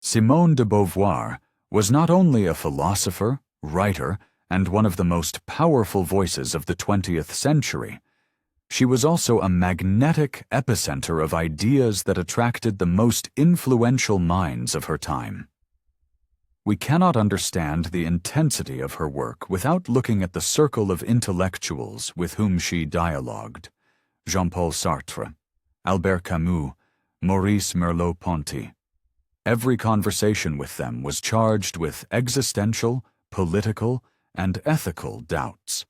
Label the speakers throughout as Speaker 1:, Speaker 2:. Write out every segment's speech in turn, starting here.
Speaker 1: Simone de Beauvoir was not only a philosopher, writer, and one of the most powerful voices of the 20th century, she was also a magnetic epicenter of ideas that attracted the most influential minds of her time. We cannot understand the intensity of her work without looking at the circle of intellectuals with whom she dialogued: Jean-Paul Sartre, Albert Camus, Maurice Merleau-Ponty. Every conversation with them was charged with existential, political, and ethical doubts.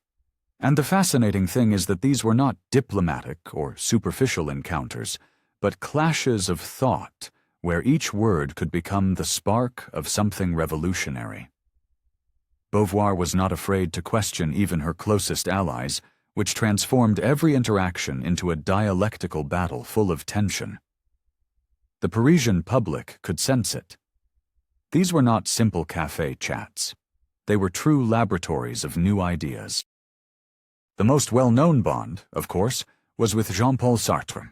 Speaker 1: And the fascinating thing is that these were not diplomatic or superficial encounters, but clashes of thought where each word could become the spark of something revolutionary. Beauvoir was not afraid to question even her closest allies, which transformed every interaction into a dialectical battle full of tension. The Parisian public could sense it. These were not simple café chats. They were true laboratories of new ideas. The most well-known bond, of course, was with Jean-Paul Sartre.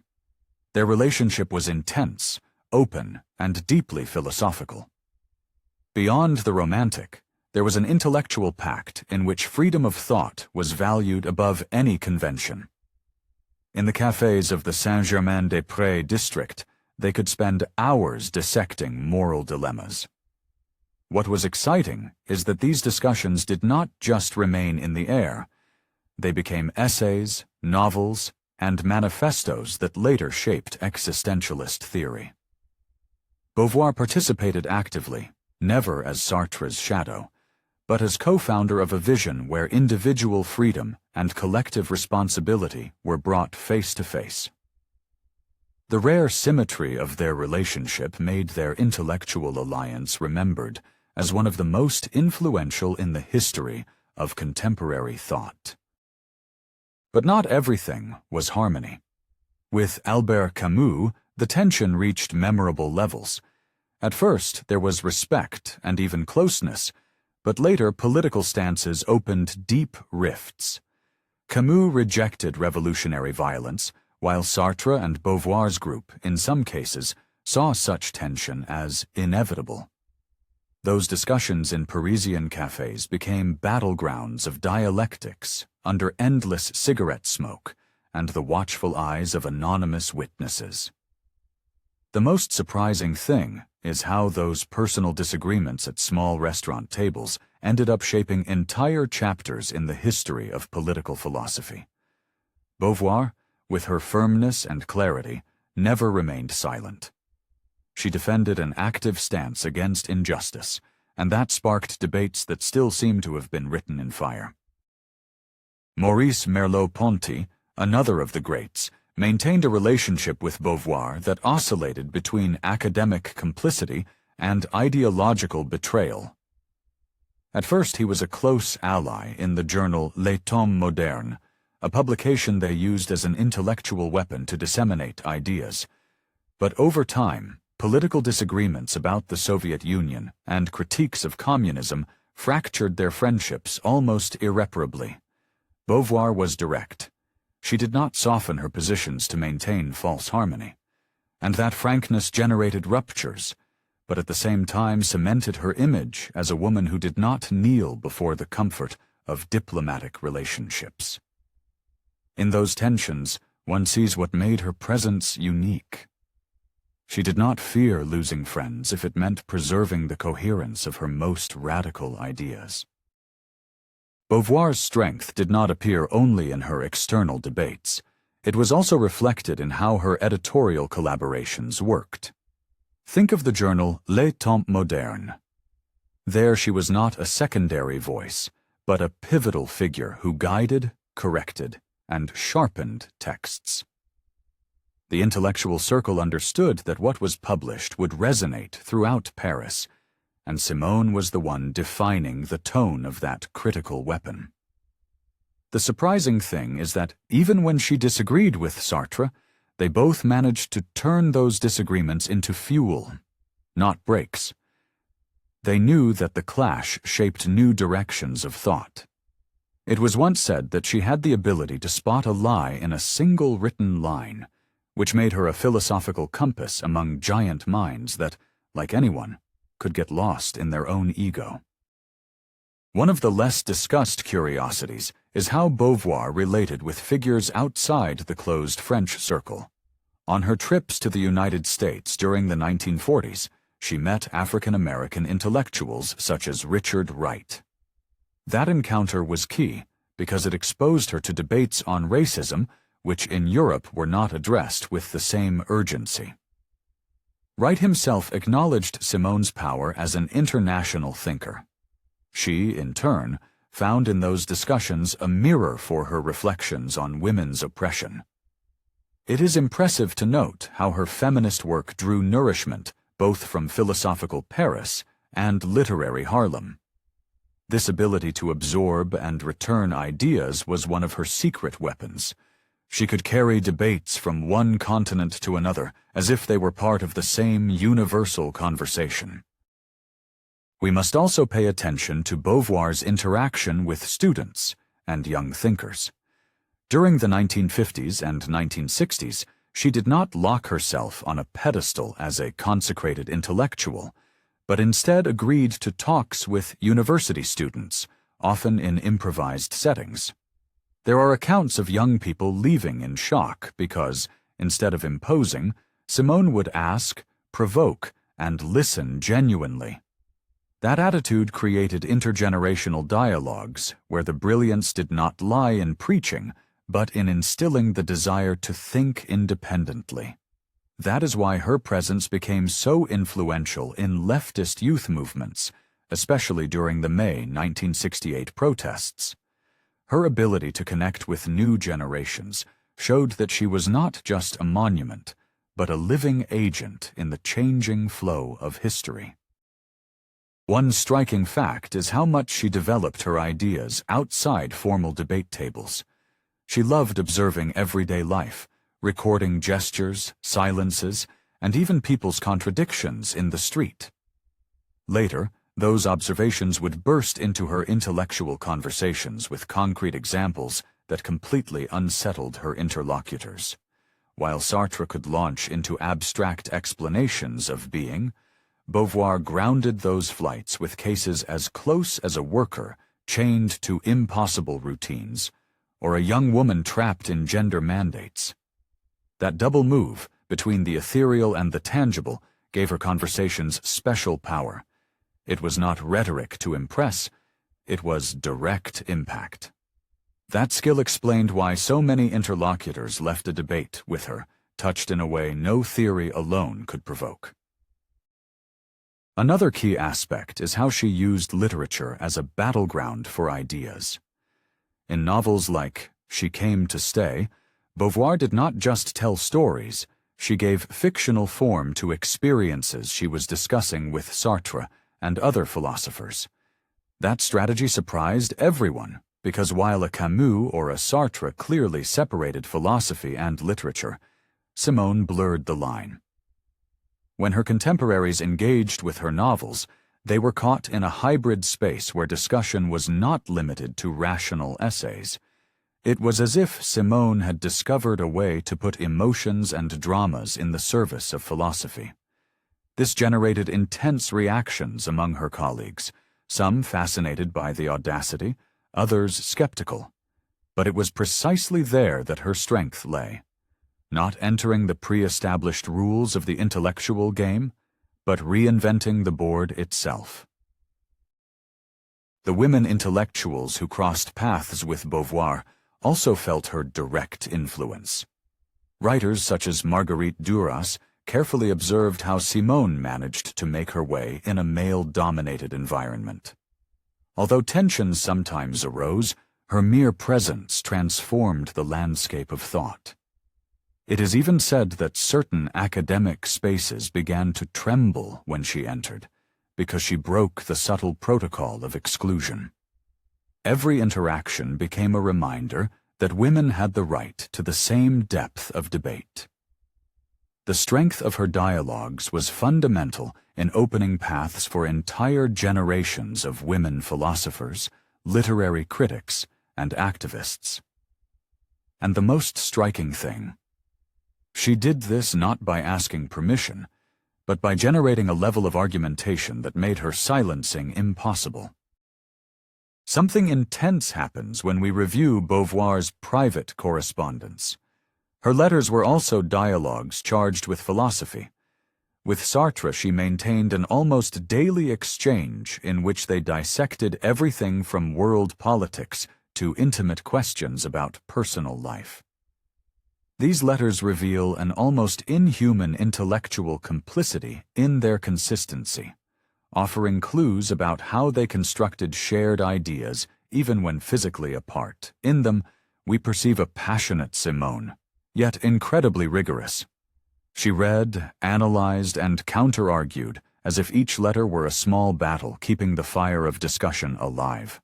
Speaker 1: Their relationship was intense, open, and deeply philosophical. Beyond the romantic, there was an intellectual pact in which freedom of thought was valued above any convention. In the cafés of the Saint-Germain-des-Prés district, they could spend hours dissecting moral dilemmas. What was exciting is that these discussions did not just remain in the air. They became essays, novels, and manifestos that later shaped existentialist theory. Beauvoir participated actively, never as Sartre's shadow, but as co-founder of a vision where individual freedom and collective responsibility were brought face to face. The rare symmetry of their relationship made their intellectual alliance remembered as one of the most influential in the history of contemporary thought. But not everything was harmony. With Albert Camus, the tension reached memorable levels. At first, there was respect and even closeness, but later political stances opened deep rifts. Camus rejected revolutionary violence, while Sartre and Beauvoir's group, in some cases, saw such tension as inevitable. Those discussions in Parisian cafés became battlegrounds of dialectics under endless cigarette smoke and the watchful eyes of anonymous witnesses. The most surprising thing is how those personal disagreements at small restaurant tables ended up shaping entire chapters in the history of political philosophy. Beauvoir, with her firmness and clarity, never remained silent. She defended an active stance against injustice, and that sparked debates that still seem to have been written in fire. Maurice Merleau-Ponty, another of the greats, maintained a relationship with Beauvoir that oscillated between academic complicity and ideological betrayal. At first, he was a close ally in the journal Les Temps Modernes, a publication they used as an intellectual weapon to disseminate ideas. But over time, political disagreements about the Soviet Union and critiques of communism fractured their friendships almost irreparably. Beauvoir was direct. She did not soften her positions to maintain false harmony, and that frankness generated ruptures, but at the same time cemented her image as a woman who did not kneel before the comfort of diplomatic relationships. In those tensions, one sees what made her presence unique. She did not fear losing friends if it meant preserving the coherence of her most radical ideas. Beauvoir's strength did not appear only in her external debates. It was also reflected in how her editorial collaborations worked. Think of the journal Les Temps Modernes. There she was not a secondary voice, but a pivotal figure who guided, corrected, and sharpened texts. The intellectual circle understood that what was published would resonate throughout Paris, and Simone was the one defining the tone of that critical weapon. The surprising thing is that even when she disagreed with Sartre, they both managed to turn those disagreements into fuel, not brakes. They knew that the clash shaped new directions of thought. It was once said that she had the ability to spot a lie in a single written line, which made her a philosophical compass among giant minds that, like anyone, could get lost in their own ego. One of the less discussed curiosities is how Beauvoir related with figures outside the closed French circle. On her trips to the United States during the 1940s, she met African-American intellectuals such as Richard Wright. That encounter was key because it exposed her to debates on racism which in Europe were not addressed with the same urgency. Wright himself acknowledged Simone's power as an international thinker. She, in turn, found in those discussions a mirror for her reflections on women's oppression. It is impressive to note how her feminist work drew nourishment both from philosophical Paris and literary Harlem. This ability to absorb and return ideas was one of her secret weapons. She could carry debates from one continent to another as if they were part of the same universal conversation. We must also pay attention to Beauvoir's interaction with students and young thinkers. During the 1950s and 1960s, she did not lock herself on a pedestal as a consecrated intellectual, but instead agreed to talks with university students, often in improvised settings. There are accounts of young people leaving in shock because, instead of imposing, Simone would ask, provoke, and listen genuinely. That attitude created intergenerational dialogues where the brilliance did not lie in preaching, but in instilling the desire to think independently. That is why her presence became so influential in leftist youth movements, especially during the May 1968 protests. Her ability to connect with new generations showed that she was not just a monument, but a living agent in the changing flow of history. One striking fact is how much she developed her ideas outside formal debate tables. She loved observing everyday life, recording gestures, silences, and even people's contradictions in the street. Later, those observations would burst into her intellectual conversations with concrete examples that completely unsettled her interlocutors. While Sartre could launch into abstract explanations of being, Beauvoir grounded those flights with cases as close as a worker chained to impossible routines, or a young woman trapped in gender mandates. That double move between the ethereal and the tangible gave her conversations special power. It was not rhetoric to impress, it was direct impact. That skill explained why so many interlocutors left a debate with her, touched in a way no theory alone could provoke. Another key aspect is how she used literature as a battleground for ideas. In novels like She Came to Stay, Beauvoir did not just tell stories, she gave fictional form to experiences she was discussing with Sartre and other philosophers. That strategy surprised everyone, because while a Camus or a Sartre clearly separated philosophy and literature, Simone blurred the line. When her contemporaries engaged with her novels, they were caught in a hybrid space where discussion was not limited to rational essays. It was as if Simone had discovered a way to put emotions and dramas in the service of philosophy. This generated intense reactions among her colleagues, some fascinated by the audacity, others skeptical. But it was precisely there that her strength lay. Not entering the pre-established rules of the intellectual game, but reinventing the board itself. The women intellectuals who crossed paths with Beauvoir also felt her direct influence. Writers such as Marguerite Duras carefully observed how Simone managed to make her way in a male-dominated environment. Although tensions sometimes arose, her mere presence transformed the landscape of thought. It is even said that certain academic spaces began to tremble when she entered, because she broke the subtle protocol of exclusion. Every interaction became a reminder that women had the right to the same depth of debate. The strength of her dialogues was fundamental in opening paths for entire generations of women philosophers, literary critics, and activists. And the most striking thing, she did this not by asking permission, but by generating a level of argumentation that made her silencing impossible. Something intense happens when we review Beauvoir's private correspondence. Her letters were also dialogues charged with philosophy. With Sartre, she maintained an almost daily exchange in which they dissected everything from world politics to intimate questions about personal life. These letters reveal an almost inhuman intellectual complicity in their consistency, offering clues about how they constructed shared ideas even when physically apart. In them, we perceive a passionate Simone, yet incredibly rigorous. She read, analyzed, and counter-argued as if each letter were a small battle keeping the fire of discussion alive.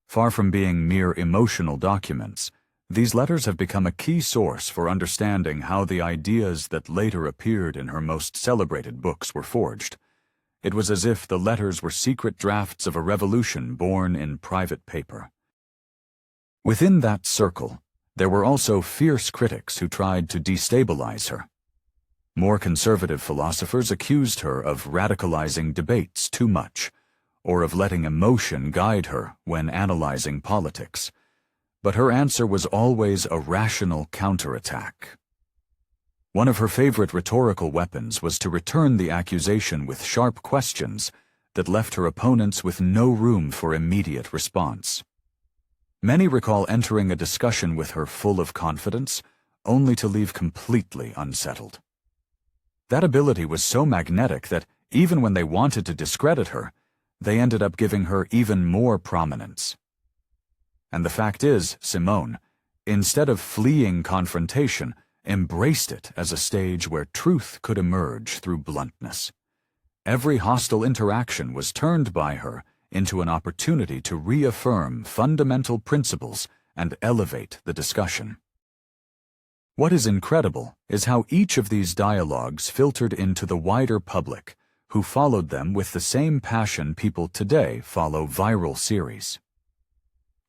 Speaker 1: Far from being mere emotional documents, these letters have become a key source for understanding how the ideas that later appeared in her most celebrated books were forged. It was as if the letters were secret drafts of a revolution born in private paper. Within that circle, there were also fierce critics who tried to destabilize her. More conservative philosophers accused her of radicalizing debates too much, or of letting emotion guide her when analyzing politics. But her answer was always a rational counterattack. One of her favorite rhetorical weapons was to return the accusation with sharp questions that left her opponents with no room for immediate response. Many recall entering a discussion with her full of confidence, only to leave completely unsettled. That ability was so magnetic that, even when they wanted to discredit her, they ended up giving her even more prominence. And the fact is, Simone, instead of fleeing confrontation, embraced it as a stage where truth could emerge through bluntness. Every hostile interaction was turned by her into an opportunity to reaffirm fundamental principles and elevate the discussion. What is incredible is how each of these dialogues filtered into the wider public, who followed them with the same passion people today follow viral series.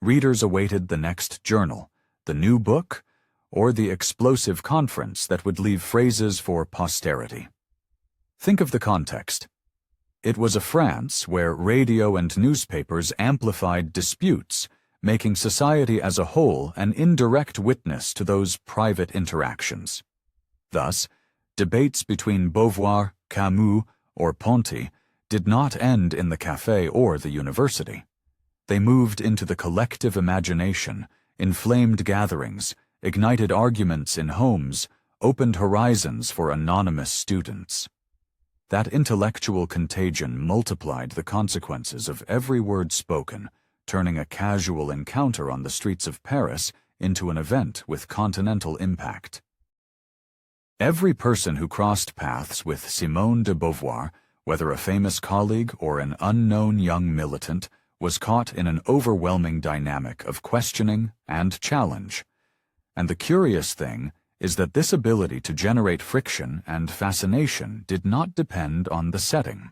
Speaker 1: Readers awaited the next journal, the new book, or the explosive conference that would leave phrases for posterity. Think of the context. It was a France where radio and newspapers amplified disputes, making society as a whole an indirect witness to those private interactions. Thus, debates between Beauvoir, Camus, or Ponty did not end in the café or the university. They moved into the collective imagination, inflamed gatherings, ignited arguments in homes, opened horizons for anonymous students. That intellectual contagion multiplied the consequences of every word spoken, turning a casual encounter on the streets of Paris into an event with continental impact. Every person who crossed paths with Simone de Beauvoir, whether a famous colleague or an unknown young militant, was caught in an overwhelming dynamic of questioning and challenge. And the curious thing is that this ability to generate friction and fascination did not depend on the setting.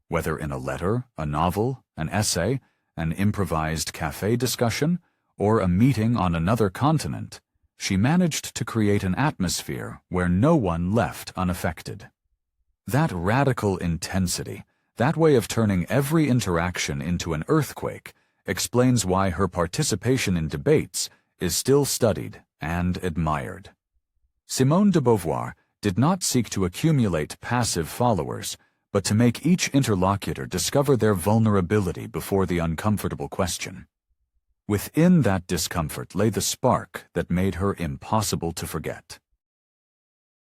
Speaker 1: Whether in a letter, a novel, an essay, an improvised café discussion, or a meeting on another continent, she managed to create an atmosphere where no one left unaffected. That radical intensity, that way of turning every interaction into an earthquake, explains why her participation in debates is still studied and admired. Simone de Beauvoir did not seek to accumulate passive followers, but to make each interlocutor discover their vulnerability before the uncomfortable question. Within that discomfort lay the spark that made her impossible to forget.